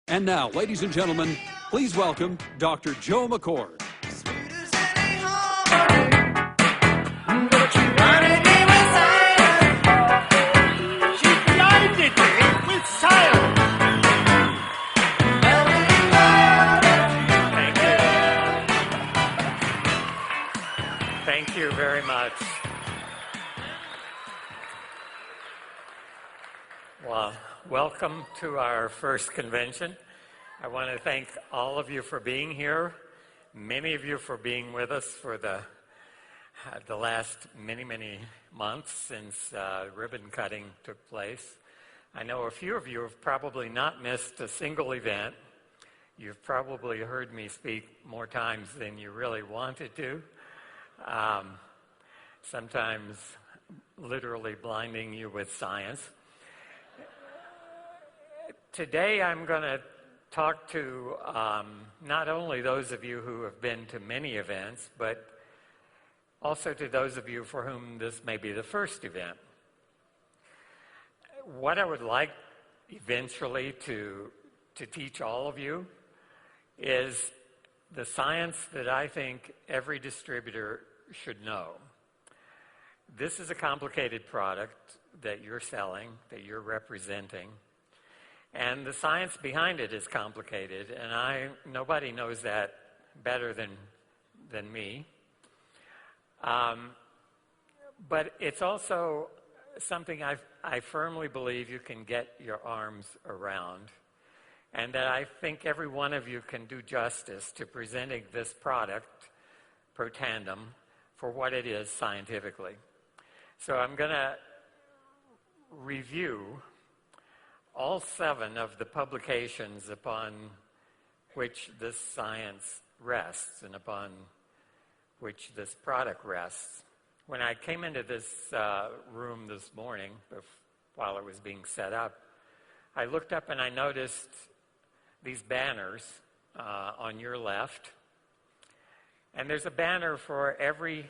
And now, ladies and gentlemen, please welcome Dr. Joe McCord. She blinded me with science. Thank you very much. Well, welcome to our first convention. I want to thank all of you for being here, many of you for being with us for the last many months since ribbon cutting took place. I know a few of you have probably not missed a single event. You've probably heard me speak more times than you really wanted to. Sometimes literally blinding you with science. Today I'm going to talk to not only those of you who have been to many events, but also to those of you for whom this may be the first event. What I would like eventually to teach all of you is the science that I think every distributor should know. This is a complicated product that you're selling, that you're representing, and the science behind it is complicated, and nobody knows that better than me. But it's also something I firmly believe you can get your arms around, and that I think every one of you can do justice to presenting this product, Protandim, for what it is scientifically. So I'm going to review all 7 of the publications upon which this science rests and upon which this product rests. When I came into this room this morning, while it was being set up, I looked up and I noticed these banners on your left. And there's a banner for every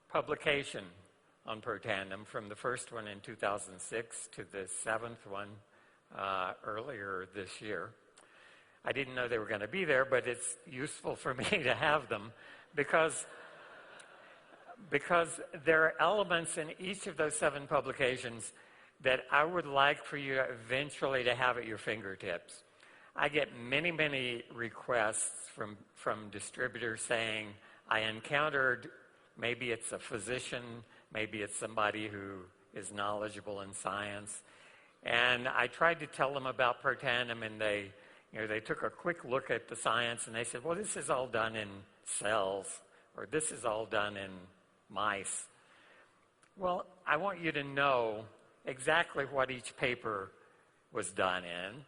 publication on Protandim, from the first one in 2006 to the 7th one earlier this year. I didn't know they were going to be there, but it's useful for me to have them because there are elements in each of those 7 publications that I would like for you eventually to have at your fingertips. I get many requests from distributors saying, I encountered, maybe it's a physician, maybe it's somebody who is knowledgeable in science, and I tried to tell them about Protandim, and they took a quick look at the science, and they said, well, this is all done in cells, or this is all done in mice. Well, I want you to know exactly what each paper was done in.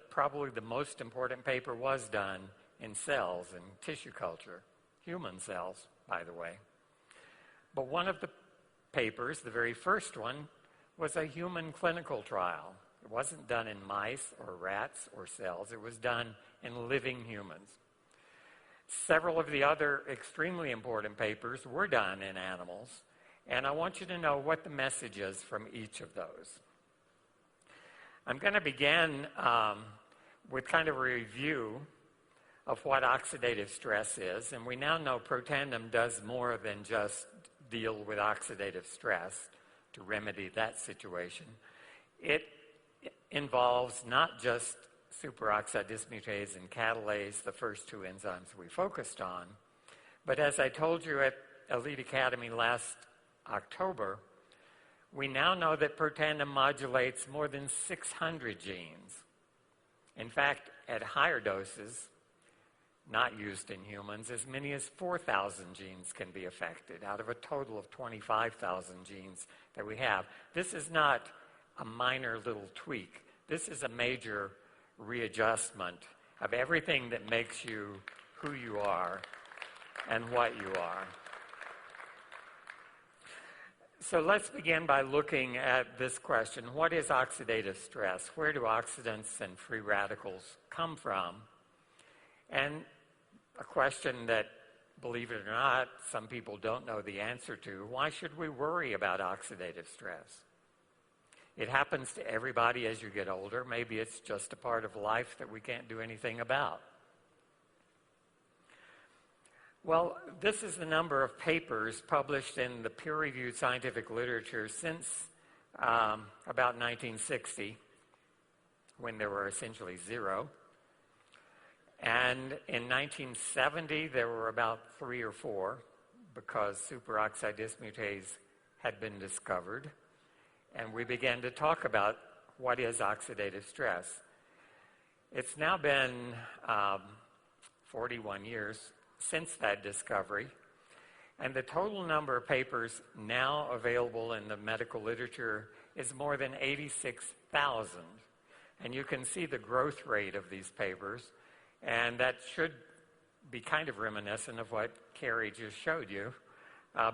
Probably the most important paper was done in cells, in tissue culture, human cells, by the way. But one of the papers, the very first one, was a human clinical trial. It wasn't done in mice or rats or cells. It was done in living humans. Several of the other extremely important papers were done in animals, and I want you to know what the message is from each of those. I'm going to begin with kind of a review of what oxidative stress is, and we now know Protandim does more than just deal with oxidative stress to remedy that situation. It involves not just superoxide dismutase and catalase, the first 2 enzymes we focused on, but as I told you at Elite Academy last October, we now know that Protandim modulates more than 600 genes. In fact, at higher doses, not used in humans, as many as 4,000 genes can be affected out of a total of 25,000 genes that we have. This is not a minor little tweak. This is a major readjustment of everything that makes you who you are and what you are. So let's begin by looking at this question. What is oxidative stress? Where do oxidants and free radicals come from? And a question that, believe it or not, some people don't know the answer to. Why should we worry about oxidative stress? It happens to everybody as you get older. Maybe it's just a part of life that we can't do anything about. Well, this is the number of papers published in the peer-reviewed scientific literature since about 1960, when there were essentially zero. And in 1970, there were about 3 or 4, because superoxide dismutase had been discovered. And we began to talk about what is oxidative stress. It's now been 41 years since that discovery, and the total number of papers now available in the medical literature is more than 86,000. And you can see the growth rate of these papers, and that should be kind of reminiscent of what Carrie just showed you,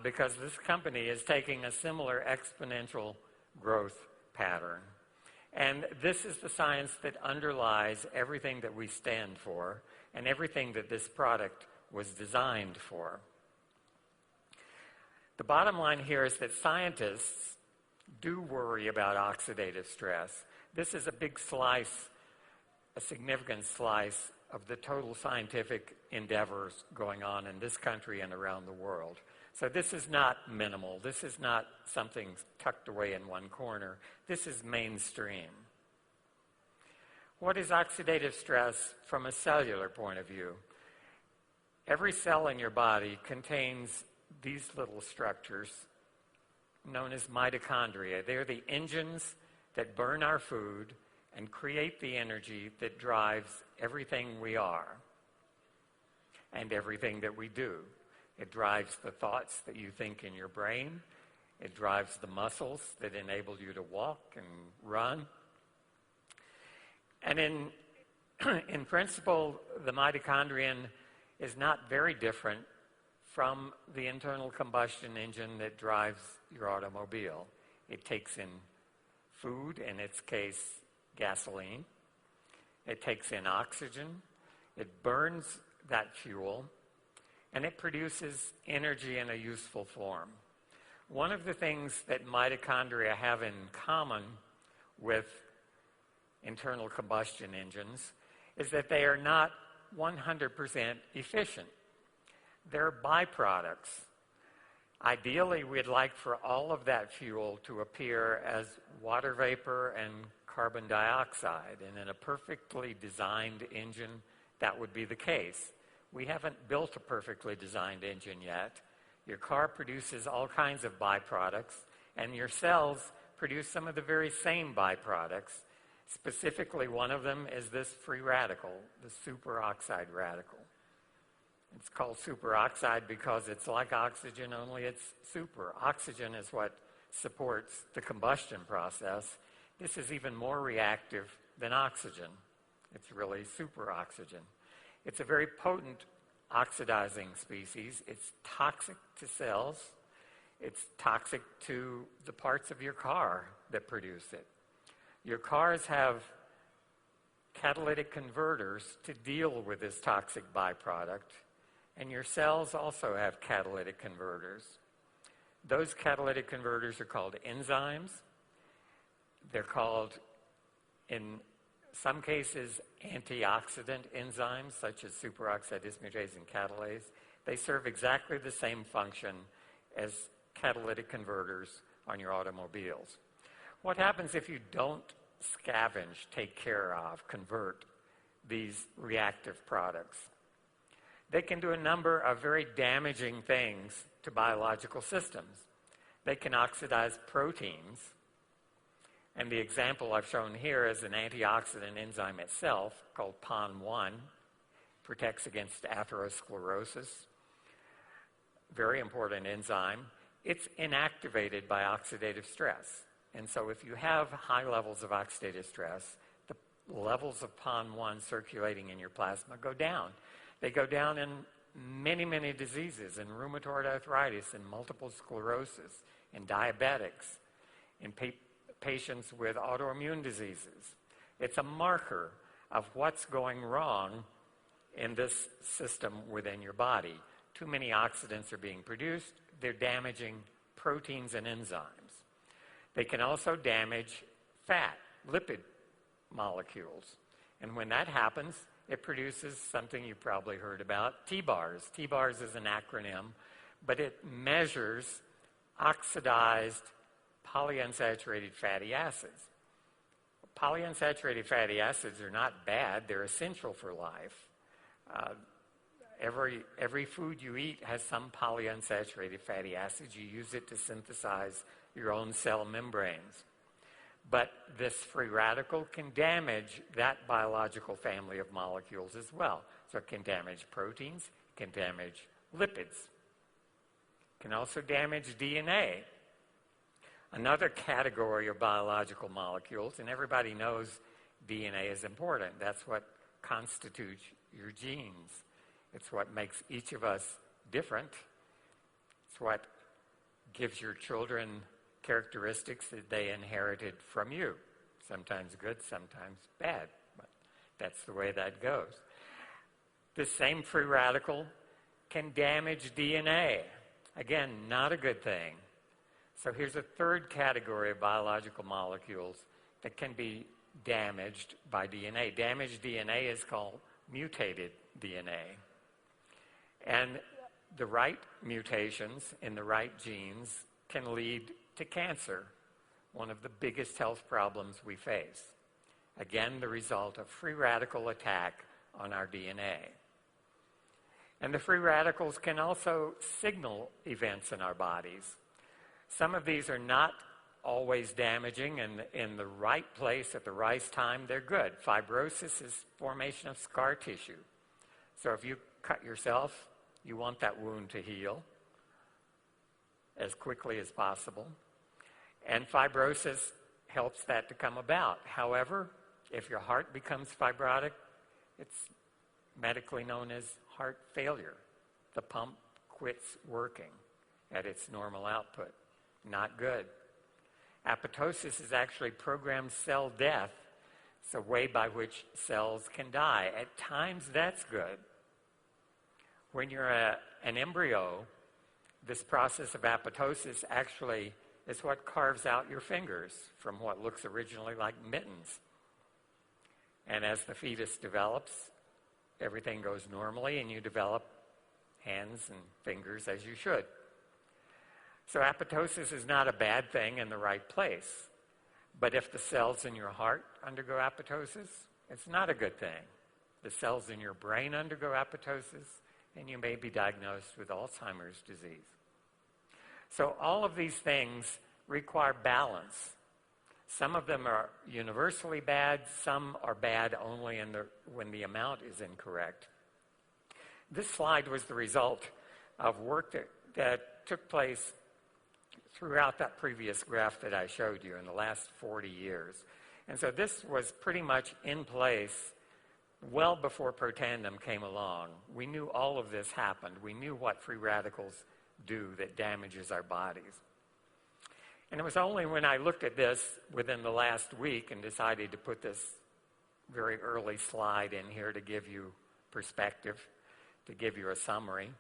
because this company is taking a similar exponential growth pattern. And this is the science that underlies everything that we stand for and everything that this product was designed for. The bottom line here is that scientists do worry about oxidative stress. This is a big slice, a significant slice of the total scientific endeavors going on in this country and around the world. So this is not minimal. This is not something tucked away in one corner. This is mainstream. What is oxidative stress from a cellular point of view? Every cell in your body contains these little structures known as mitochondria. They're the engines that burn our food and create the energy that drives everything we are and everything that we do. It drives the thoughts that you think in your brain. It drives the muscles that enable you to walk and run. And in principle, the mitochondrion is not very different from the internal combustion engine that drives your automobile. It takes in food, in its case, gasoline. It takes in oxygen. It burns that fuel, and it produces energy in a useful form. One of the things that mitochondria have in common with internal combustion engines is that they are not 100% efficient. They're byproducts. Ideally, we'd like for all of that fuel to appear as water vapor and carbon dioxide, and in a perfectly designed engine, that would be the case. We haven't built a perfectly designed engine yet. Your car produces all kinds of byproducts, and your cells produce some of the very same byproducts. Specifically, one of them is this free radical, the superoxide radical. It's called superoxide because it's like oxygen, only it's super. Oxygen is what supports the combustion process. This is even more reactive than oxygen. It's really superoxygen. It's a very potent oxidizing species. It's toxic to cells. It's toxic to the parts of your car that produce it. Your cars have catalytic converters to deal with this toxic byproduct, and your cells also have catalytic converters. Those catalytic converters are called enzymes. They're called, in some cases, antioxidant enzymes, such as superoxide dismutase and catalase. They serve exactly the same function as catalytic converters on your automobiles. What happens if you don't scavenge, take care of, convert these reactive products? They can do a number of very damaging things to biological systems. They can oxidize proteins, and the example I've shown here is an antioxidant enzyme itself called PON1, protects against atherosclerosis, very important enzyme. It's inactivated by oxidative stress. And so if you have high levels of oxidative stress, the levels of PON1 circulating in your plasma go down. They go down in many, many diseases, in rheumatoid arthritis, in multiple sclerosis, in diabetics, in patients with autoimmune diseases. It's a marker of what's going wrong in this system within your body. Too many oxidants are being produced. They're damaging proteins and enzymes. They can also damage fat, lipid molecules. And when that happens, it produces something you probably heard about, T-bars. T-bars is an acronym, but it measures oxidized polyunsaturated fatty acids. Polyunsaturated fatty acids are not bad. They're essential for life. Every food you eat has some polyunsaturated fatty acids. You use it to synthesize your own cell membranes. But this free radical can damage that biological family of molecules as well. So it can damage proteins, it can damage lipids. It can also damage DNA. Another category of biological molecules, and everybody knows DNA is important. That's what constitutes your genes. It's what makes each of us different. It's what gives your children characteristics that they inherited from you. Sometimes good, sometimes bad, but that's the way that goes. This same free radical can damage DNA. Again, not a good thing. So here's a third category of biological molecules that can be damaged by DNA. Damaged DNA is called mutated DNA. And the right mutations in the right genes can lead to cancer, one of the biggest health problems we face. Again, the result of free radical attack on our DNA. And the free radicals can also signal events in our bodies. Some of these are not always damaging, and in the right place at the right time, they're good. Fibrosis is formation of scar tissue. So if you cut yourself, you want that wound to heal as quickly as possible. And fibrosis helps that to come about. However, if your heart becomes fibrotic, it's medically known as heart failure. The pump quits working at its normal output. Not good. Apoptosis is actually programmed cell death. It's a way by which cells can die. At times, that's good. When you're an embryo, this process of apoptosis actually is what carves out your fingers from what looks originally like mittens. And as the fetus develops, everything goes normally, and you develop hands and fingers as you should. So apoptosis is not a bad thing in the right place. But if the cells in your heart undergo apoptosis, it's not a good thing. The cells in your brain undergo apoptosis, and you may be diagnosed with Alzheimer's disease. So all of these things require balance. Some of them are universally bad, some are bad only when the amount is incorrect. This slide was the result of work that took place throughout that previous graph that I showed you in the last 40 years. And so this was pretty much in place well before Protandim came along. We knew all of this happened. We knew what free radicals do that damages our bodies. And it was only when I looked at this within the last week and decided to put this very early slide in here to give you perspective, to give you a summary,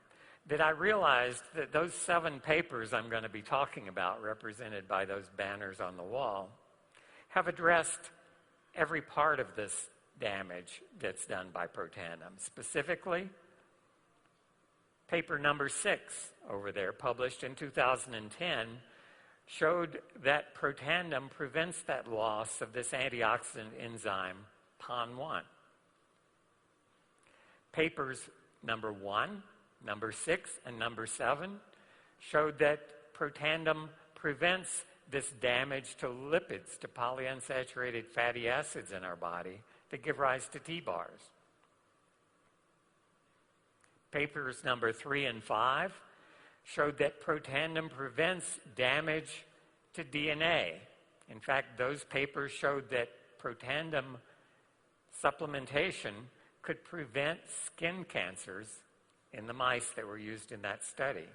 that I realized that those 7 papers I'm going to be talking about, represented by those banners on the wall, have addressed every part of this damage that's done by Protandim. Specifically, paper number 6 over there, published in 2010, showed that Protandim prevents that loss of this antioxidant enzyme, PON1. Papers number 1, number 6, and number 7 showed that Protandim prevents this damage to lipids, to polyunsaturated fatty acids in our body that give rise to T-bars. Papers number 3 and 5 showed that Protandim prevents damage to DNA. In fact, those papers showed that Protandim supplementation could prevent skin cancers in the mice that were used in that study.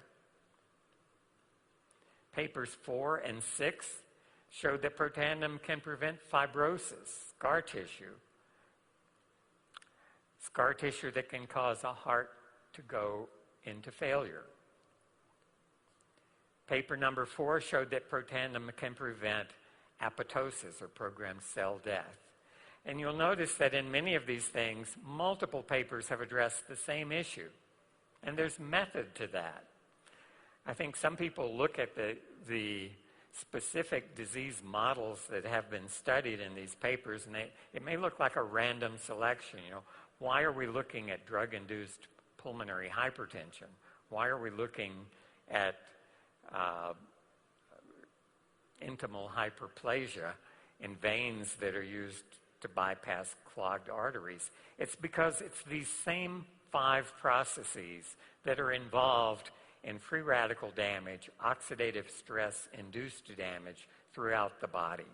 Papers 4 and 6 showed that Protandim can prevent fibrosis, scar tissue that can cause a heart to go into failure. Paper number 4 showed that Protandim can prevent apoptosis, or programmed cell death. And you'll notice that in many of these things, multiple papers have addressed the same issue. And there's method to that. I think some people look at the specific disease models that have been studied in these papers, and it may look like a random selection. Why are we looking at drug-induced pulmonary hypertension? Why are we looking at intimal hyperplasia in veins that are used to bypass clogged arteries? It's because it's these same 5 processes that are involved in free radical damage, oxidative stress-induced damage throughout the body.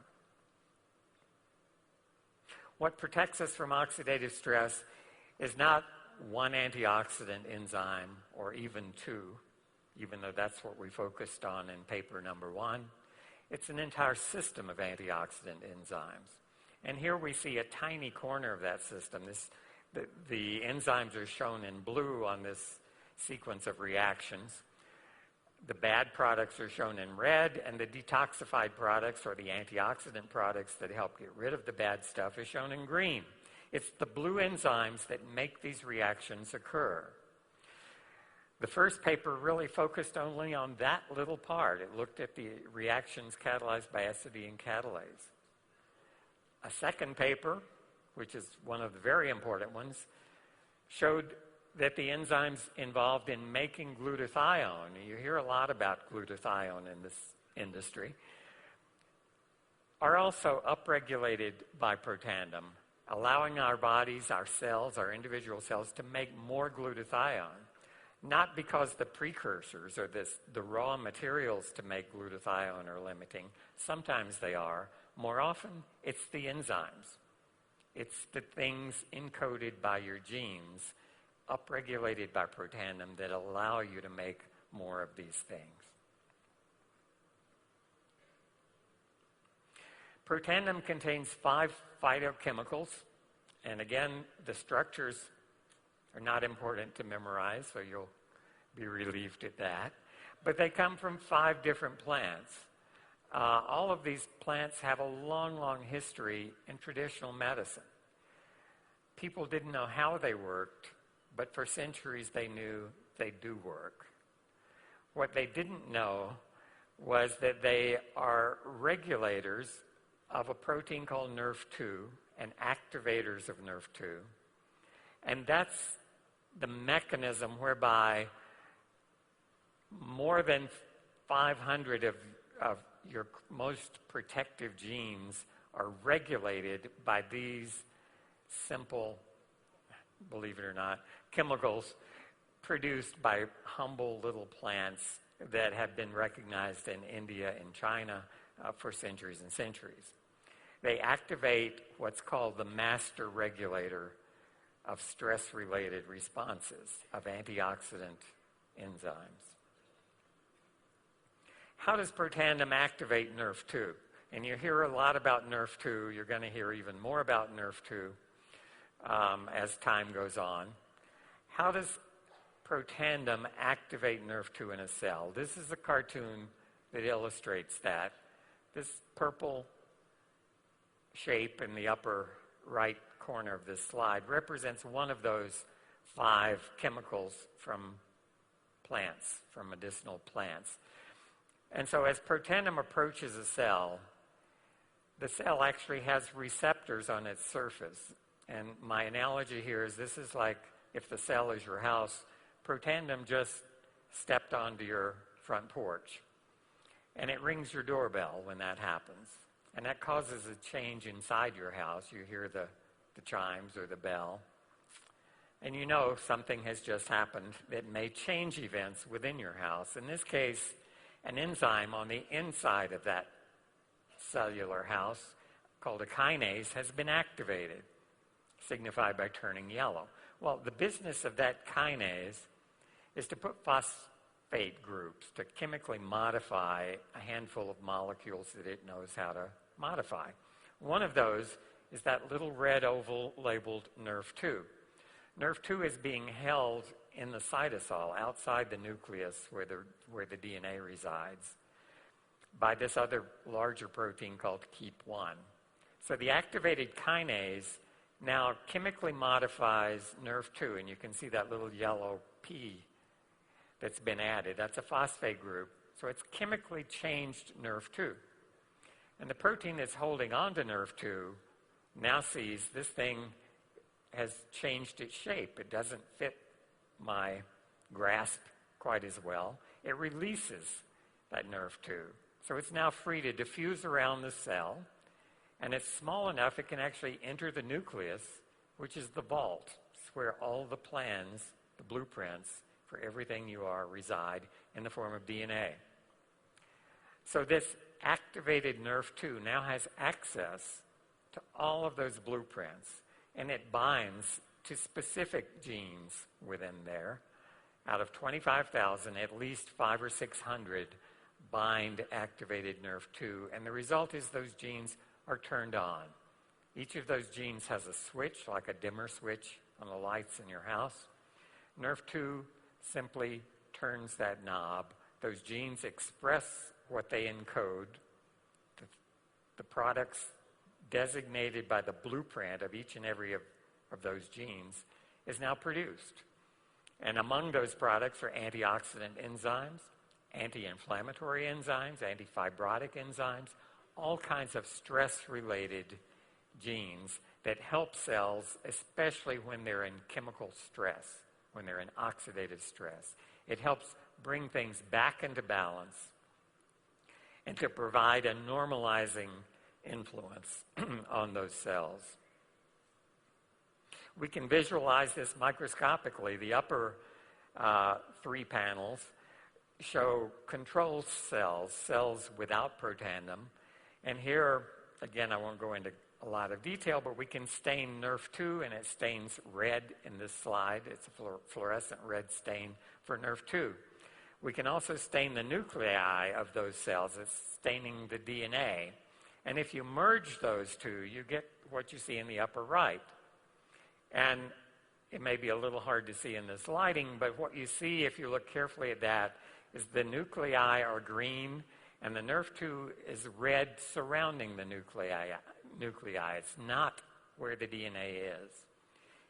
What protects us from oxidative stress is not one antioxidant enzyme or even 2, even though that's what we focused on in paper number 1. It's an entire system of antioxidant enzymes. And here we see a tiny corner of that system. The enzymes are shown in blue on this sequence of reactions. The bad products are shown in red, and the detoxified products, or the antioxidant products that help get rid of the bad stuff, is shown in green. It's the blue enzymes that make these reactions occur. The first paper really focused only on that little part. It looked at the reactions catalyzed by ethylene catalase. A second paper, which is one of the very important ones, showed that the enzymes involved in making glutathione, you hear a lot about glutathione in this industry, are also upregulated by Protandim, allowing our bodies, our cells, our individual cells to make more glutathione. Not because the precursors or the raw materials to make glutathione are limiting. Sometimes they are. More often, it's the enzymes. It's the things encoded by your genes, upregulated by Protandim, that allow you to make more of these things. Protandim contains 5 phytochemicals, and again, the structures are not important to memorize, so you'll be relieved at that. But they come from 5 different plants. All of these plants have a long, long history in traditional medicine. People didn't know how they worked, but for centuries they knew they do work. What they didn't know was that they are regulators of a protein called NRF2 and activators of NRF2. And that's the mechanism whereby more than 500 of your most protective genes are regulated by these simple, believe it or not, chemicals produced by humble little plants that have been recognized in India and China for centuries and centuries. They activate what's called the master regulator of stress-related responses of antioxidant enzymes. How does Protandim activate NRF2? And you hear a lot about NRF2. You're going to hear even more about NRF2 as time goes on. How does Protandim activate NRF2 in a cell? This is a cartoon that illustrates that. This purple shape in the upper right corner of this slide represents one of those 5 chemicals from plants, from medicinal plants. And so as Protandim approaches a cell, the cell actually has receptors on its surface. And my analogy here is this is like if the cell is your house, Protandim just stepped onto your front porch. And it rings your doorbell when that happens. And that causes a change inside your house. You hear the chimes or the bell. And you know something has just happened that may change events within your house. In this case, an enzyme on the inside of that cellular house called a kinase has been activated, signified by turning yellow. Well, the business of that kinase is to put phosphate groups to chemically modify a handful of molecules that it knows how to modify. One of those is that little red oval labeled NRF2. NRF2 is being held in the cytosol, outside the nucleus where the DNA resides. by this other larger protein called KEAP1. So the activated kinase now chemically modifies NRF2, and you can see that little yellow P that's been added. That's a phosphate group. So it's chemically changed NRF2. And the protein that's holding on to NRF2 now sees this thing has changed its shape. It doesn't fit my grasp quite as well. It releases that NRF2. So it's now free to diffuse around the cell, and it's small enough it can actually enter the nucleus, which is the vault. It's where all the plans, the blueprints for everything you are reside in the form of DNA. So this activated NRF2 now has access to all of those blueprints, and it binds to specific genes within there. Out of 25,000, at least 500 or 600 bind activated NRF2, and the result is those genes are turned on. Each of those genes has a switch, like a dimmer switch on the lights in your house. NRF2 simply turns that knob. Those genes express what they encode. The products designated by the blueprint of each and every of those genes is now produced. And among those products are antioxidant enzymes, anti-inflammatory enzymes, antifibrotic enzymes, all kinds of stress-related genes that help cells, especially when they're in chemical stress, when they're in oxidative stress. It helps bring things back into balance and to provide a normalizing influence on those cells. We can visualize this microscopically. The upper three panels show control cells, cells without Protandim. And here, again, I won't go into a lot of detail, but we can stain NRF2, and it stains red in this slide. It's a fluorescent red stain for NRF2. We can also stain the nuclei of those cells. It's staining the DNA. And if you merge those two, you get what you see in the upper right. And it may be a little hard to see in this lighting, but what you see if you look carefully at that is the nuclei are green, and the NRF2 is red surrounding the nuclei. It's not where the DNA is.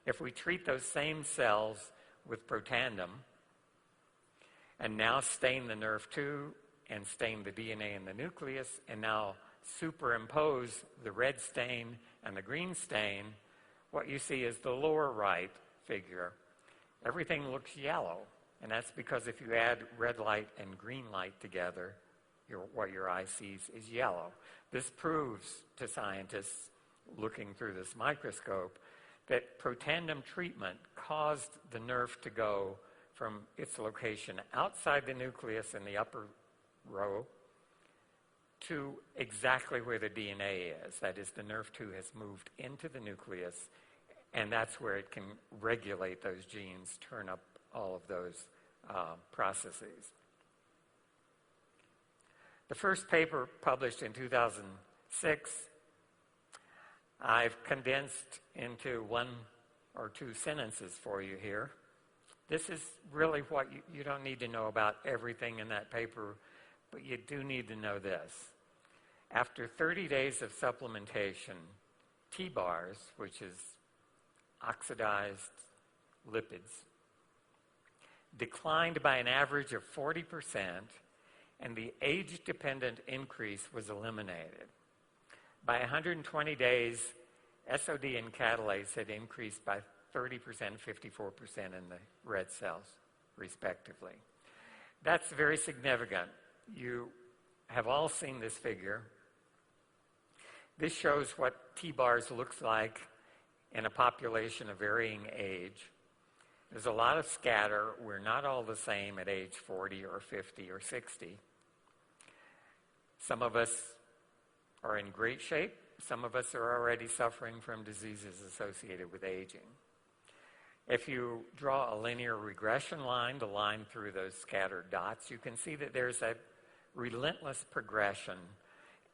If we treat those same cells with Protandim and now stain the NRF2 and stain the DNA in the nucleus and now superimpose the red stain and the green stain, what you see is the lower right figure. Everything looks yellow, and that's because if you add red light and green light together, what your eye sees is yellow. This proves to scientists looking through this microscope that Protandim treatment caused the nerve to go from its location outside the nucleus in the upper row to exactly where the DNA is. That is, the NRF2 has moved into the nucleus, and that's where it can regulate those genes, turn up all of those processes. The first paper published in 2006, I've condensed into one or two sentences for you here. This is really what you don't need to know about everything in that paper, but you do need to know this. After 30 days of supplementation, T-bars, which is oxidized lipids, declined by an average of 40%, and the age-dependent increase was eliminated. By 120 days, SOD and catalase had increased by 30%, 54% in the red cells, respectively. That's very significant. You have all seen this figure. This shows what T-bars looks like in a population of varying age. There's a lot of scatter. We're not all the same at age 40 or 50 or 60. Some of us are in great shape. Some of us are already suffering from diseases associated with aging. If you draw a linear regression line, the line through those scattered dots, you can see that there's a relentless progression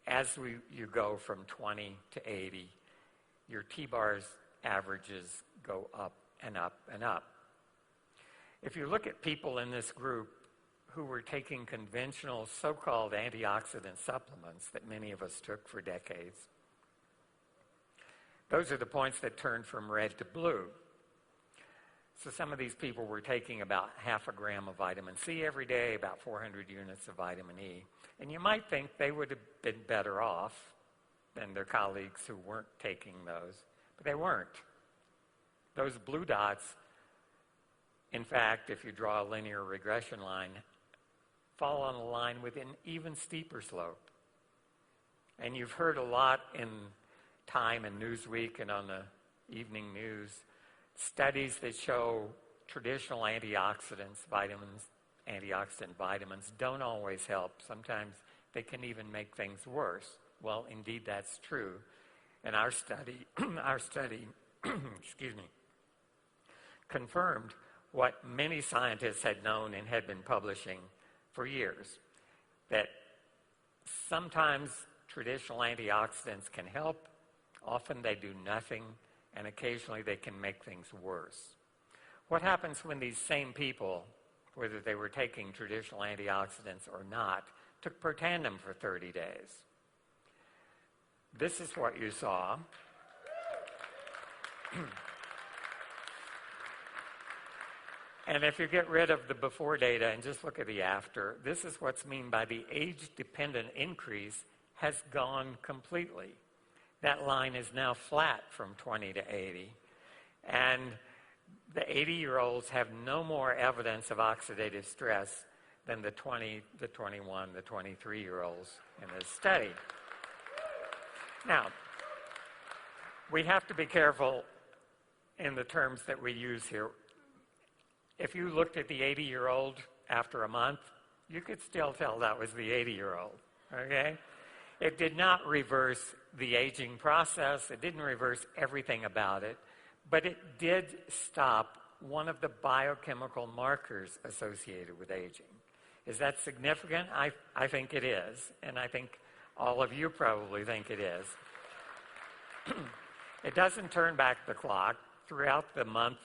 as you go from 20 to 80. Your T-bars averages go up and up and up. If you look at people in this group who were taking conventional so-called antioxidant supplements that many of us took for decades. Those are the points that turned from red to blue. So some of these people were taking about half a gram of vitamin C every day, about 400 units of vitamin E. And you might think they would have been better off than their colleagues who weren't taking those, but they weren't. Those blue dots, in fact, if you draw a linear regression line, fall on a line with an even steeper slope. And you've heard a lot in Time and Newsweek and on the evening news, studies that show traditional antioxidants, antioxidant vitamins don't always help. Sometimes they can even make things worse. Well, indeed, that's true. And our study, excuse me, confirmed what many scientists had known and had been publishing for years, that sometimes traditional antioxidants can help, often they do nothing, and occasionally they can make things worse. What happens when these same people, whether they were taking traditional antioxidants or not, took Protandim for 30 days? This is what you saw. And if you get rid of the before data and just look at the after, this is what's meant by the age-dependent increase has gone completely. That line is now flat from 20 to 80. And the 80-year-olds have no more evidence of oxidative stress than the 20, the 21, the 23-year-olds in this study. Now, we have to be careful in the terms that we use here. If you looked at the 80-year-old after a month, you could still tell that was the 80-year-old, okay? It did not reverse the aging process. It didn't reverse everything about it, but it did stop one of the biochemical markers associated with aging. Is that significant? I think it is, and I think all of you probably think it is. It doesn't turn back the clock. Throughout the month,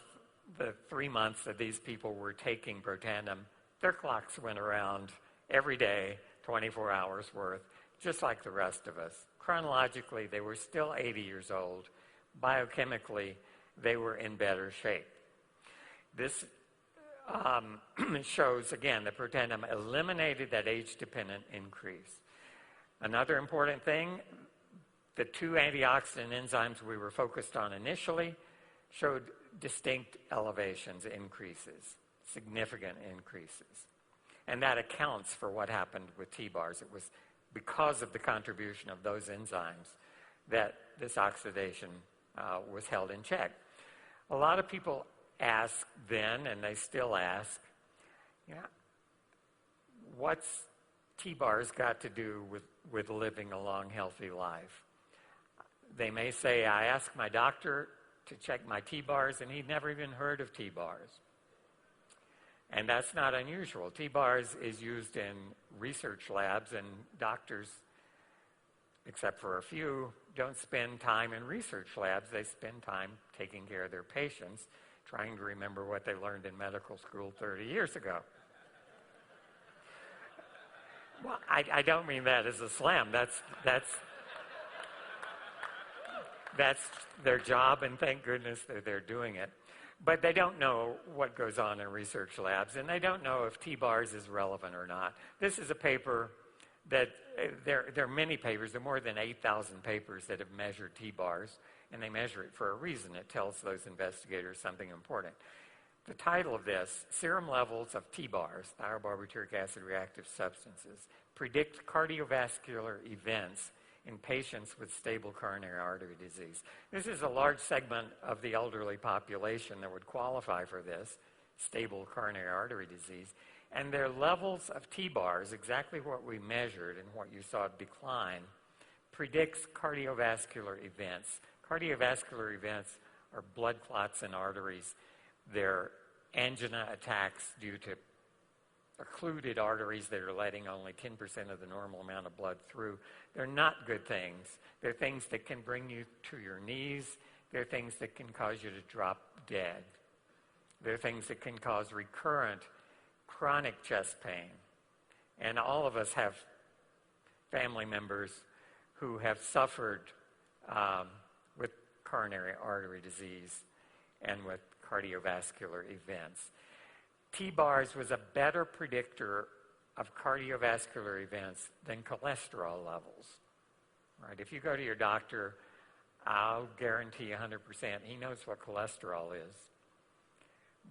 the 3 months that these people were taking Protandim, their clocks went around every day, 24 hours worth, just like the rest of us. Chronologically, they were still 80 years old. Biochemically, they were in better shape. This shows, again, that Protandim eliminated that age-dependent increase. Another important thing, the two antioxidant enzymes we were focused on initially showed distinct elevations, increases, significant increases. And that accounts for what happened with T-bars. It was because of the contribution of those enzymes that this oxidation was held in check. A lot of people ask then, and they still ask, what's T-bars got to do with living a long, healthy life? They may say, I asked my doctor to check my T-bars, and he'd never even heard of T-bars. And that's not unusual. T-bars is used in research labs, and doctors, except for a few, don't spend time in research labs. They spend time taking care of their patients, trying to remember what they learned in medical school 30 years ago. Well, I don't mean that as a slam. That's their job, and thank goodness that they're doing it. But they don't know what goes on in research labs, and they don't know if T-bars is relevant or not. This is a paper that, there are many papers, there are more than 8,000 papers that have measured T-bars, and they measure it for a reason. It tells those investigators something important. The title of this, Serum Levels of T-bars, thiobarbituric acid reactive substances, predict cardiovascular events in patients with stable coronary artery disease. This is a large segment of the elderly population that would qualify for this, stable coronary artery disease. And their levels of T-bars, exactly what we measured and what you saw decline, predicts cardiovascular events. Cardiovascular events are blood clots in arteries. They're angina attacks due to occluded arteries that are letting only 10% of the normal amount of blood through. They're not good things. They're things that can bring you to your knees. They're things that can cause you to drop dead. They're things that can cause recurrent chronic chest pain. And all of us have family members who have suffered with coronary artery disease and with cardiovascular events. T-bars was a better predictor of cardiovascular events than cholesterol levels. Right? If you go to your doctor, I'll guarantee 100% he knows what cholesterol is.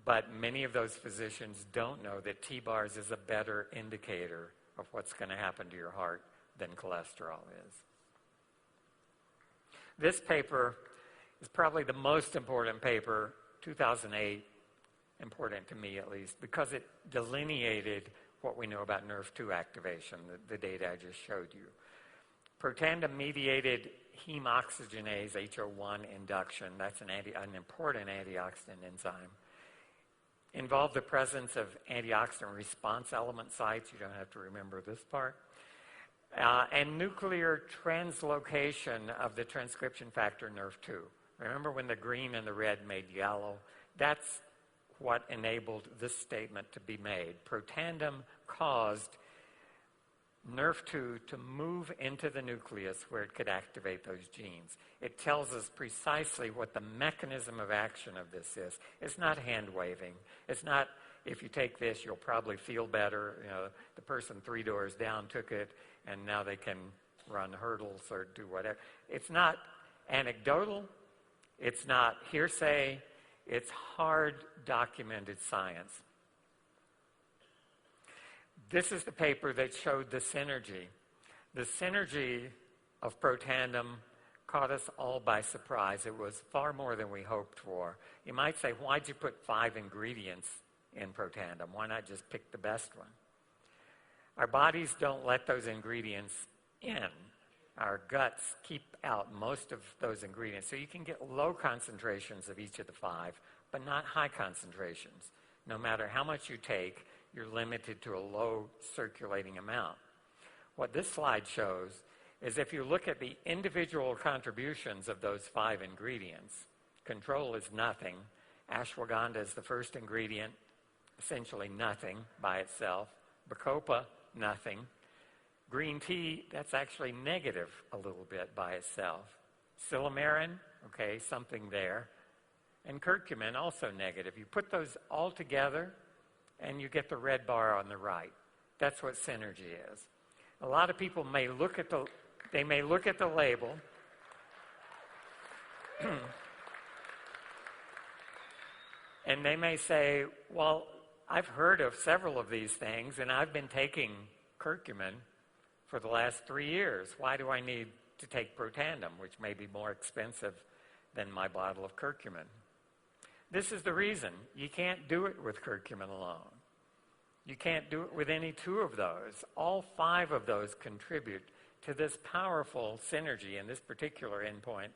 But many of those physicians don't know that T-bars is a better indicator of what's going to happen to your heart than cholesterol is. This paper is probably the most important paper, 2008, important to me at least, because it delineated what we know about NRF2 activation, the data I just showed you. Protandim-mediated heme oxygenase, HO1 induction, that's an important antioxidant enzyme, involved the presence of antioxidant response element sites. You don't have to remember this part. And nuclear translocation of the transcription factor NRF2. Remember when the green and the red made yellow? That's what enabled this statement to be made. Protandim caused NRF2 to move into the nucleus where it could activate those genes. It tells us precisely what the mechanism of action of this is. It's not hand waving. It's not, if you take this, you'll probably feel better. You know, the person 3 doors down took it, and now they can run hurdles or do whatever. It's not anecdotal. It's not hearsay. It's hard documented science. This is the paper that showed the synergy. The synergy of Protandim caught us all by surprise. It was far more than we hoped for. You might say, why'd you put 5 ingredients in Protandim? Why not just pick the best one? Our bodies don't let those ingredients in. Our guts keep out most of those ingredients. So you can get low concentrations of each of the 5, but not high concentrations. No matter how much you take, you're limited to a low circulating amount. What this slide shows is if you look at the individual contributions of those 5 ingredients, control is nothing. Ashwagandha is the first ingredient, essentially nothing by itself. Bacopa, nothing. Green tea, that's actually negative a little bit by itself. Silymarin, okay, something there. And curcumin, also negative. You put those all together, and you get the red bar on the right. That's what synergy is. A lot of people may look at the label and they may say, well, I've heard of several of these things, and I've been taking curcumin for the last 3 years. Why do I need to take Protandim, which may be more expensive than my bottle of curcumin? This is the reason. You can't do it with curcumin alone. You can't do it with any 2 of those. All 5 of those contribute to this powerful synergy in this particular endpoint,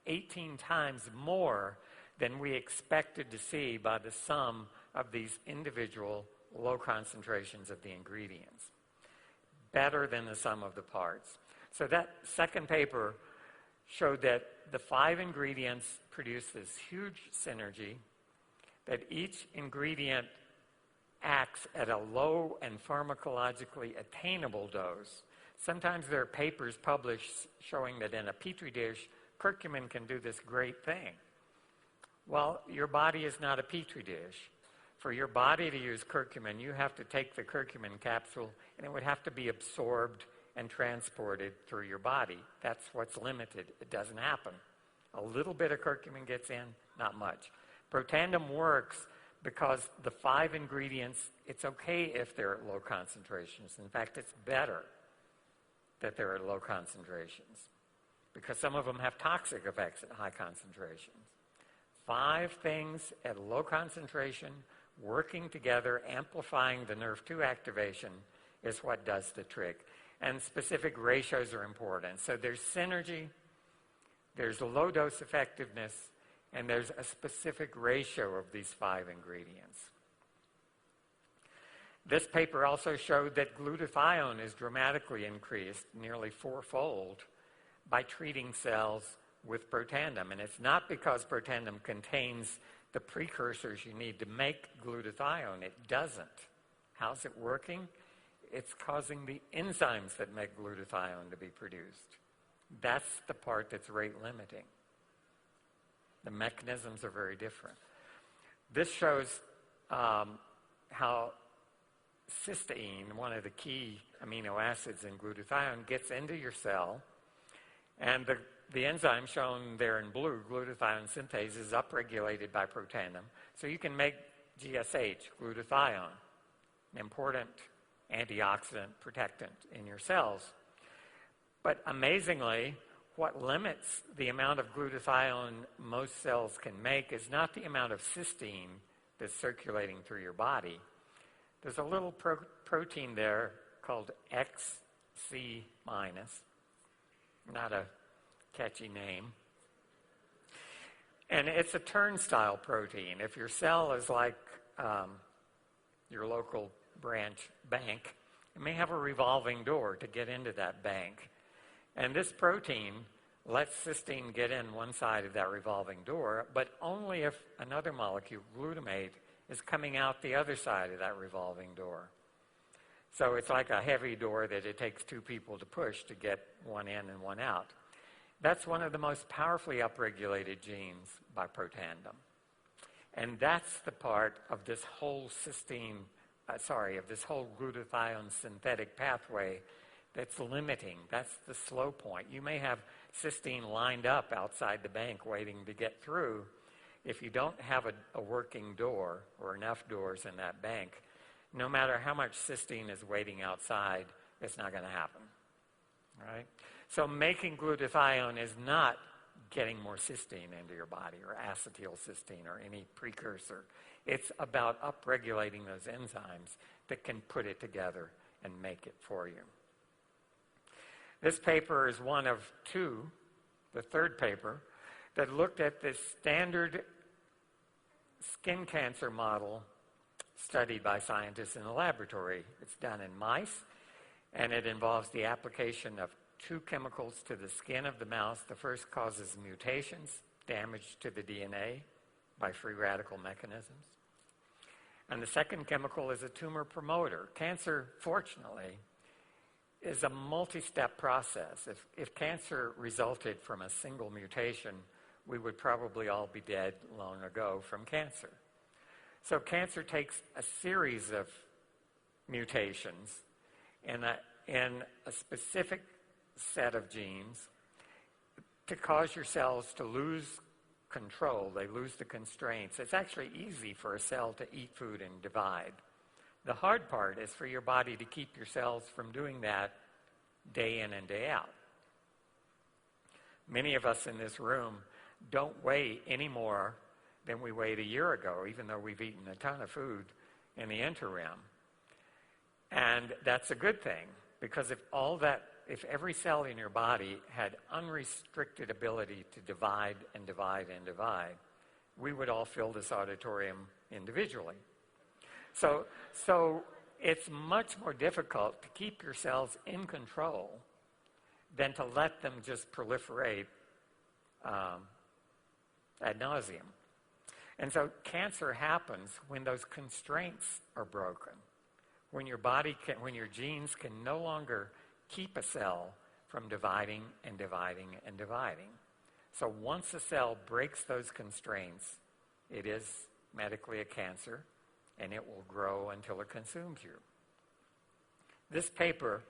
18 times more than we expected to see by the sum of these individual low concentrations of the ingredients. Better than the sum of the parts. So that second paper showed that the 5 ingredients produce this huge synergy, that each ingredient acts at a low and pharmacologically attainable dose. Sometimes there are papers published showing that in a petri dish, curcumin can do this great thing. Well, your body is not a petri dish. For your body to use curcumin, you have to take the curcumin capsule, and it would have to be absorbed and transported through your body. That's what's limited. It doesn't happen. A little bit of curcumin gets in, not much. Protandim works because the 5 ingredients, it's okay if they're at low concentrations. In fact, it's better that they're at low concentrations because some of them have toxic effects at high concentrations. 5 things at low concentration, working together, amplifying the NRF2 activation is what does the trick. And specific ratios are important. So there's synergy, there's low dose effectiveness, and there's a specific ratio of these 5 ingredients. This paper also showed that glutathione is dramatically increased, nearly 4-fold, by treating cells with Protandim. And it's not because Protandim contains the precursors you need to make glutathione. It doesn't. How's it working? It's causing the enzymes that make glutathione to be produced. That's the part that's rate limiting. The mechanisms are very different. This shows how cysteine, one of the key amino acids in glutathione, gets into your cell, and the enzyme shown there in blue, glutathione synthase, is upregulated by Protandim, so you can make GSH, glutathione, an important antioxidant protectant in your cells. But amazingly, what limits the amount of glutathione most cells can make is not the amount of cysteine that's circulating through your body. There's a little protein there called XC-, not a catchy name. And it's a turnstile protein. If your cell is like your local branch bank, it may have a revolving door to get into that bank. And this protein lets cysteine get in one side of that revolving door, but only if another molecule, glutamate, is coming out the other side of that revolving door. So it's like a heavy door that it takes two people to push to get one in and one out. That's one of the most powerfully upregulated genes by Protandim. And that's the part of this whole of this whole glutathione synthetic pathway that's limiting. That's the slow point. You may have cysteine lined up outside the bank waiting to get through. If you don't have a working door or enough doors in that bank, no matter how much cysteine is waiting outside, it's not going to happen. Right? So making glutathione is not getting more cysteine into your body or acetylcysteine or any precursor. It's about upregulating those enzymes that can put it together and make it for you. This paper is one of two, the third paper, that looked at this standard skin cancer model studied by scientists in the laboratory. It's done in mice, and it involves the application of two chemicals to the skin of the mouse. The first causes mutations, damage to the DNA by free radical mechanisms. And the second chemical is a tumor promoter. Cancer, fortunately, is a multi-step process. If cancer resulted from a single mutation, we would probably all be dead long ago from cancer. So cancer takes a series of mutations in a specific set of genes to cause your cells to lose control. They lose the constraints. It's actually easy for a cell to eat food and divide. The hard part is for your body to keep your cells from doing that day in and day out. Many of us in this room don't weigh any more than we weighed a year ago, even though we've eaten a ton of food in the interim. And that's a good thing, because if every cell in your body had unrestricted ability to divide and divide and divide, we would all fill this auditorium individually. So it's much more difficult to keep your cells in control than to let them just proliferate ad nauseum. And so cancer happens when those constraints are broken, when your genes can no longer keep a cell from dividing and dividing and dividing. So once a cell breaks those constraints, it is medically a cancer, and it will grow until it consumes you. This paper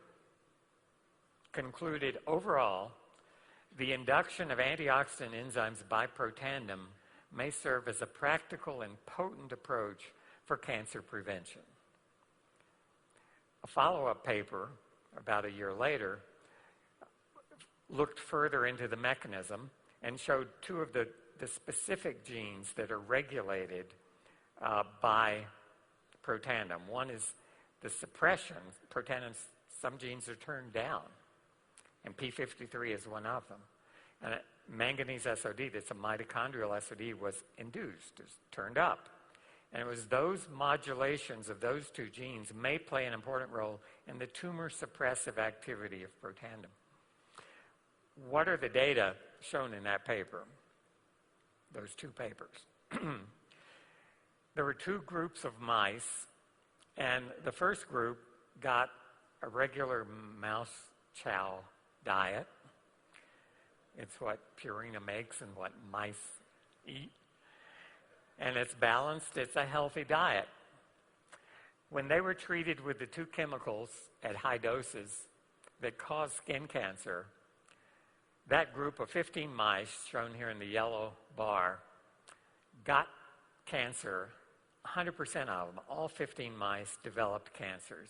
concluded overall, the induction of antioxidant enzymes by Protandim may serve as a practical and potent approach for cancer prevention. A follow-up paper, about a year later, looked further into the mechanism and showed two of the specific genes that are regulated by Protandim. One is the suppression. Protandim, some genes are turned down, and P53 is one of them. And manganese SOD, that's a mitochondrial SOD, was induced, is turned up. And it was those modulations of those two genes may play an important role in the tumor suppressive activity of Protandim. What are the data shown in that paper? Those two papers. There were two groups of mice And the first group got a regular mouse chow diet. It's what Purina makes and what mice eat. And it's balanced, it's a healthy diet. When they were treated with the two chemicals at high doses that cause skin cancer, that group of 15 mice, shown here in the yellow bar, got cancer. 100% of them, all 15 mice, developed cancers.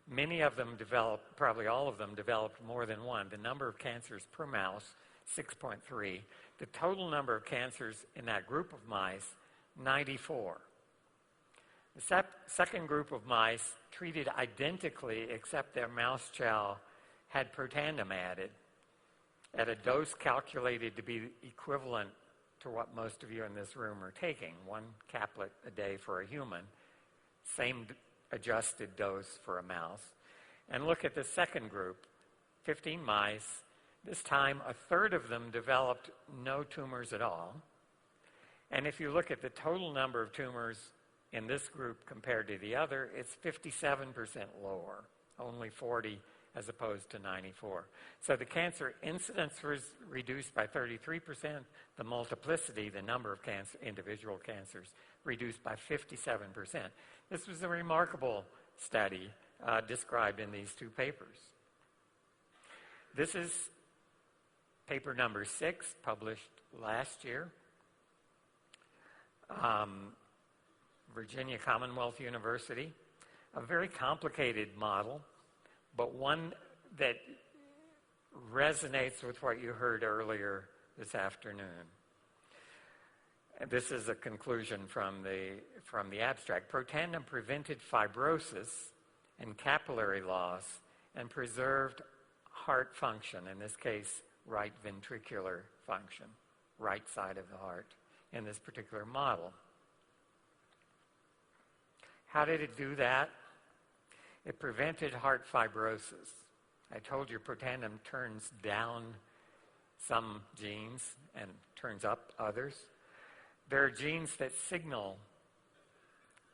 Many of them developed, probably all of them developed more than one. The number of cancers per mouse, 6.3. The total number of cancers in that group of mice, 94. The second group of mice, treated identically except their mouse chow had Protandim added at a dose calculated to be equivalent to what most of you in this room are taking, 1 caplet a day for a human, same adjusted dose for a mouse. And look at the second group, 15 mice. This time, a third of them developed no tumors at all. And if you look at the total number of tumors in this group compared to the other, it's 57% lower, only 40 as opposed to 94. So the cancer incidence was reduced by 33%. The multiplicity, the number of individual cancers, reduced by 57%. This was a remarkable study described in these two papers. This is paper number 6, published last year. Virginia Commonwealth University. A very complicated model, but one that resonates with what you heard earlier this afternoon. And this is a conclusion from the abstract. Protandim prevented fibrosis and capillary loss and preserved heart function, in this case, right ventricular function, right side of the heart, in this particular model. How did it do that? It prevented heart fibrosis. I told you Protandim turns down some genes and turns up others. There are genes that signal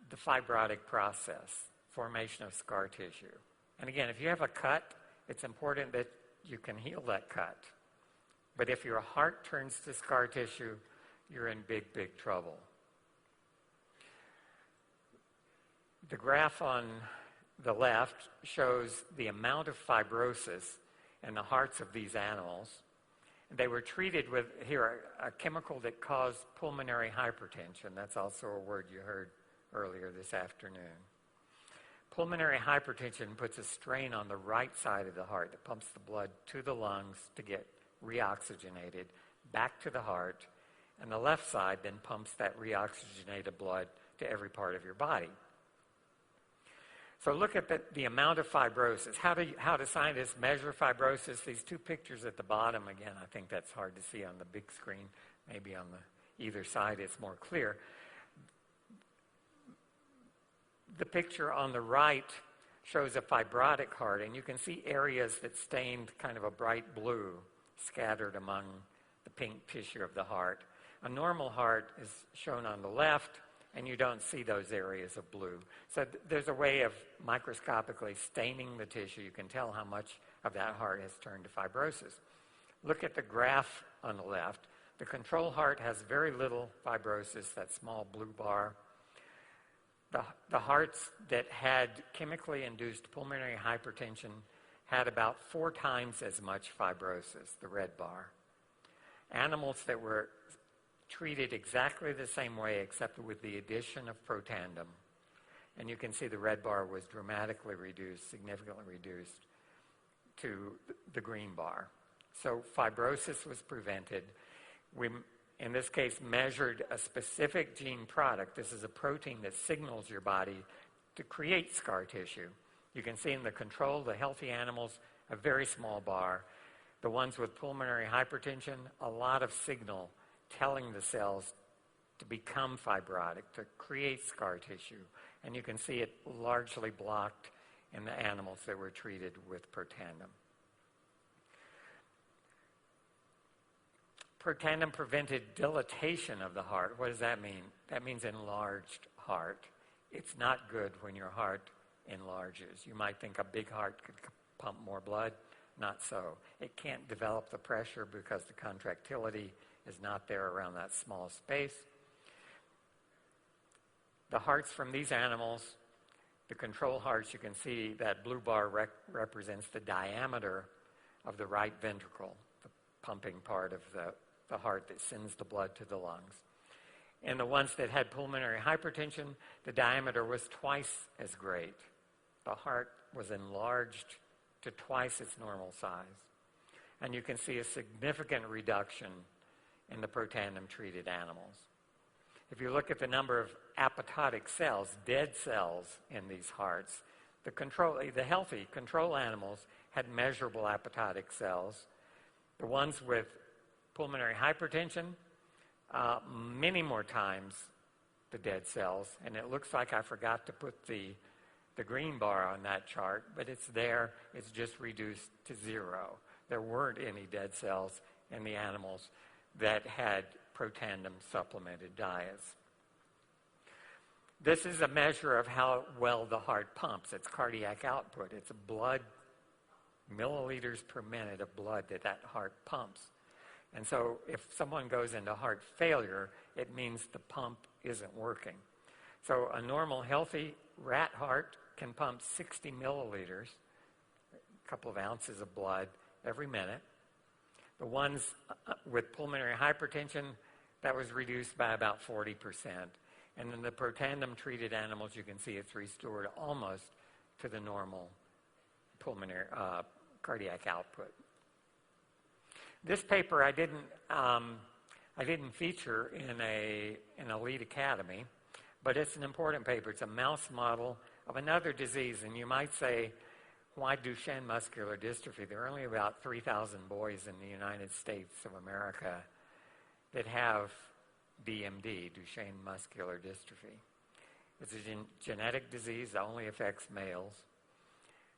the fibrotic process, formation of scar tissue. And again, if you have a cut, it's important that you can heal that cut. But if your heart turns to scar tissue, you're in big, big trouble. The graph on the left shows the amount of fibrosis in the hearts of these animals. They were treated with, here, a chemical that caused pulmonary hypertension. That's also a word you heard earlier this afternoon. Pulmonary hypertension puts a strain on the right side of the heart that pumps the blood to the lungs to get reoxygenated back to the heart, and the left side then pumps that reoxygenated blood to every part of your body. So look at the amount of fibrosis. How do scientists measure fibrosis? These two pictures at the bottom, again, I think that's hard to see on the big screen. Maybe on either side it's more clear. The picture on the right shows a fibrotic heart, and you can see areas that stained kind of a bright blue scattered among the pink tissue of the heart. A normal heart is shown on the left, and you don't see those areas of blue. So there's a way of microscopically staining the tissue. You can tell how much of that heart has turned to fibrosis. Look at the graph on the left. The control heart has very little fibrosis, that small blue bar. The hearts that had chemically induced pulmonary hypertension had about 4 times as much fibrosis, the red bar. Animals that were treated exactly the same way except with the addition of Protandim, and you can see the red bar was dramatically reduced, significantly reduced to the green bar. So fibrosis was prevented. We, in this case, measured a specific gene product. This is a protein that signals your body to create scar tissue. You can see in the control, the healthy animals, a very small bar. The ones with pulmonary hypertension, a lot of signal telling the cells to become fibrotic, to create scar tissue. And you can see it largely blocked in the animals that were treated with Protandim. Protandim prevented dilatation of the heart. What does that mean? That means enlarged heart. it's not good when your heart enlarges. You might think a big heart could pump more blood. Not so. It can't develop the pressure because the contractility is not there around that small space. The hearts from these animals, the control hearts, you can see that blue bar represents the diameter of the right ventricle, the pumping part of the heart that sends the blood to the lungs. In the ones that had pulmonary hypertension, the diameter was twice as great. The heart was enlarged to twice its normal size. And you can see a significant reduction in the Protandim-treated animals. If you look at the number of apoptotic cells, dead cells in these hearts, the healthy control animals had measurable apoptotic cells. The ones with pulmonary hypertension, many more times the dead cells. And it looks like I forgot to put the green bar on that chart, but it's there. It's just reduced to 0. There weren't any dead cells in the animals that had Protandim supplemented diets. This is a measure of how well the heart pumps. It's cardiac output. It's blood, milliliters per minute of blood that heart pumps. And so if someone goes into heart failure, it means the pump isn't working. So a normal, healthy rat heart can pump 60 milliliters, a couple of ounces of blood every minute. The ones with pulmonary hypertension, that was reduced by about 40%. And in the Protandim-treated animals, you can see it's restored almost to the normal pulmonary cardiac output. This paper I didn't feature in an elite academy, but it's an important paper. It's a mouse model of another disease, and you might say, why Duchenne muscular dystrophy? There are only about 3,000 boys in the United States of America that have DMD, Duchenne muscular dystrophy. It's a genetic disease that only affects males.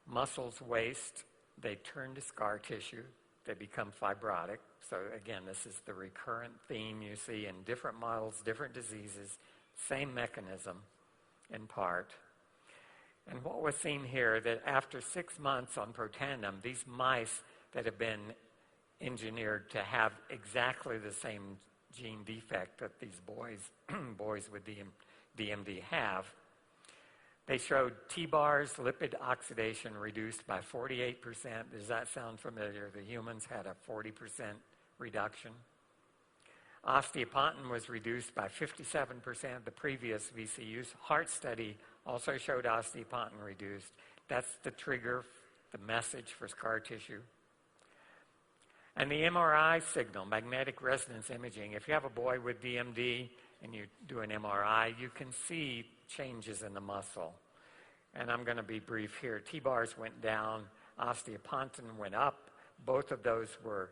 Muscles waste, they turn to scar tissue, they become fibrotic. So again, this is the recurrent theme you see in different models, different diseases, same mechanism in part. And what was seen here, that after 6 months on Protandim, these mice that have been engineered to have exactly the same gene defect that these boys with DMD have, they showed T-bars, lipid oxidation reduced by 48%. Does that sound familiar? The humans had a 40% reduction. Osteopontin was reduced by 57%. The previous VCU's heart study also showed osteopontin reduced. That's the trigger, the message for scar tissue. And the MRI signal, magnetic resonance imaging, if you have a boy with DMD and you do an MRI, you can see changes in the muscle. And I'm going to be brief here. T-bars went down, osteopontin went up. Both of those were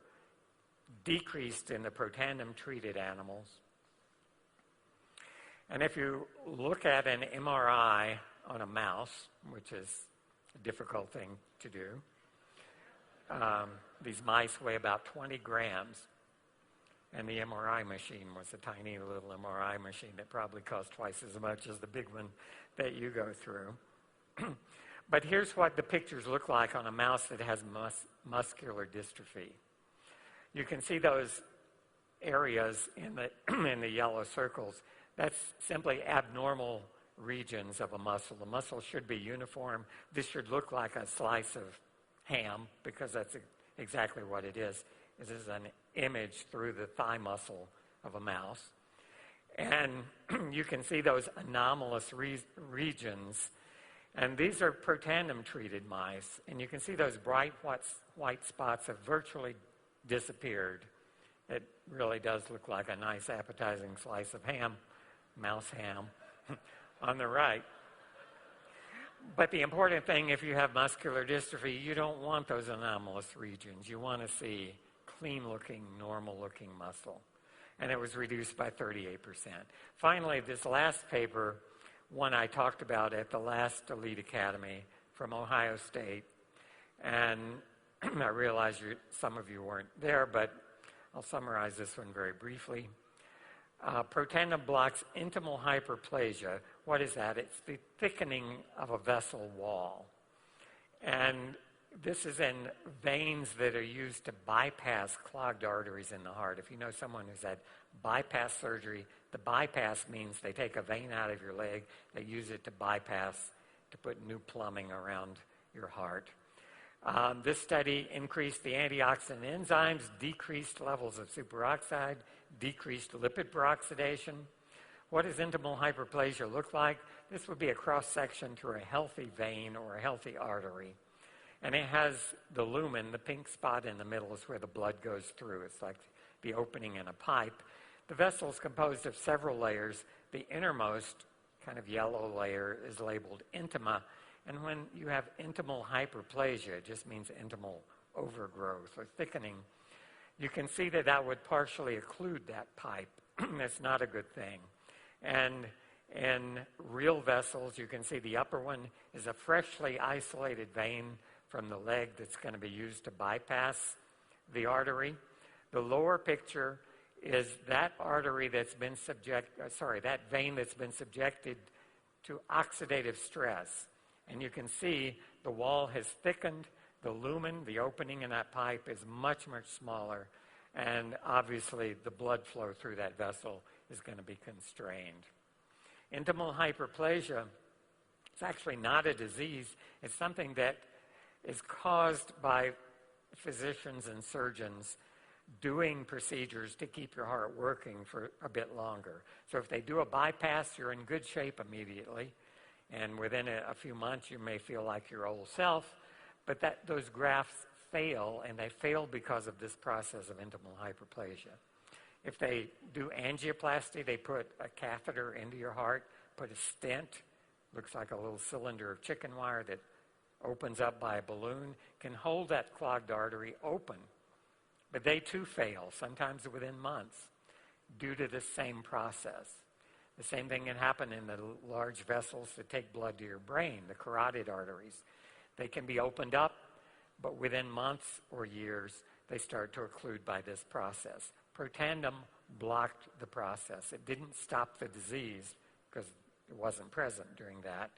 decreased in the Protandim-treated animals. And if you look at an MRI on a mouse, which is a difficult thing to do, these mice weigh about 20 grams, and the MRI machine was a tiny little MRI machine that probably cost twice as much as the big one that you go through. But here's what the pictures look like on a mouse that has muscular dystrophy. You can see those areas in the yellow circles. That's simply abnormal regions of a muscle. The muscle should be uniform. This should look like a slice of ham, because that's exactly what it is. This is an image through the thigh muscle of a mouse. And you can see those anomalous regions. And these are Protandim-treated mice. And you can see those bright white spots have virtually disappeared. It really does look like a nice appetizing slice of ham, mouse ham, on the right. But the important thing, if you have muscular dystrophy, you don't want those anomalous regions. You want to see clean-looking, normal-looking muscle. And it was reduced by 38%. Finally, this last paper, one I talked about at the last Elite Academy from Ohio State. And I realize some of you weren't there, but I'll summarize this one very briefly. Protandim blocks intimal hyperplasia. What is that? It's the thickening of a vessel wall. And this is in veins that are used to bypass clogged arteries in the heart. If you know someone who's had bypass surgery, the bypass means they take a vein out of your leg, they use it to bypass, to put new plumbing around your heart. This study increased the antioxidant enzymes, decreased levels of superoxide, decreased lipid peroxidation. What does intimal hyperplasia look like? This would be a cross-section through a healthy vein or a healthy artery. And it has the lumen, the pink spot in the middle is where the blood goes through. It's like the opening in a pipe. The vessel is composed of several layers. The innermost kind of yellow layer is labeled intima. And when you have intimal hyperplasia, it just means intimal overgrowth or thickening. You can see that that would partially occlude that pipe. That's not a good thing. And in real vessels, you can see the upper one is a freshly isolated vein from the leg that's going to be used to bypass the artery. The lower picture is that artery that's been that vein that's been subjected to oxidative stress. And you can see the wall has thickened. The lumen, the opening in that pipe, is much, much smaller. And obviously, the blood flow through that vessel is going to be constrained. Intimal hyperplasia is actually not a disease. It's something that is caused by physicians and surgeons doing procedures to keep your heart working for a bit longer. So if they do a bypass, you're in good shape immediately. And within a few months, you may feel like your old self. But those grafts fail, and they fail because of this process of intimal hyperplasia. If they do angioplasty, they put a catheter into your heart, put a stent, looks like a little cylinder of chicken wire that opens up by a balloon, can hold that clogged artery open. But they too fail, sometimes within months, due to this same process. The same thing can happen in the large vessels that take blood to your brain, the carotid arteries. They can be opened up, but within months or years, they start to occlude by this process. Protandim blocked the process. It didn't stop the disease because it wasn't present during that.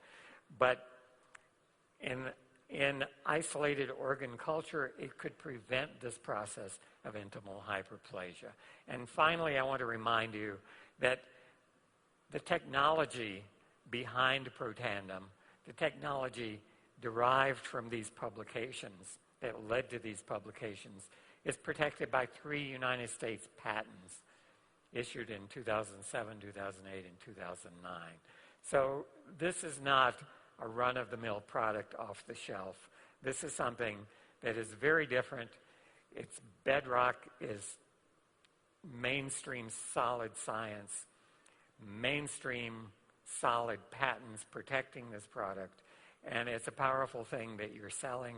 But in isolated organ culture, it could prevent this process of intimal hyperplasia. And finally, I want to remind you that the technology behind Protandim, the technology derived from these publications that led to these publications, is protected by 3 United States patents issued in 2007, 2008, and 2009. So this is not a run-of-the-mill product off the shelf. This is something that is very different. Its bedrock is mainstream solid science, mainstream solid patents protecting this product, and it's a powerful thing that you're selling,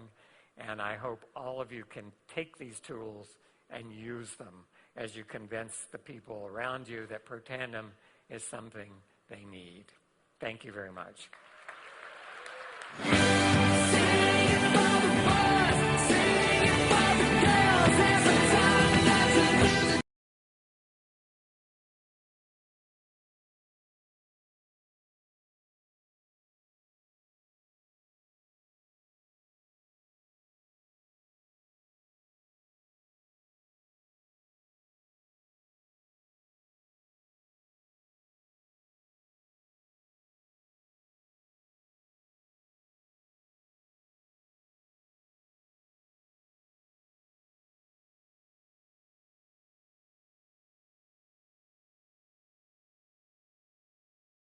and I hope all of you can take these tools and use them as you convince the people around you that Protandim is something they need. Thank you very much.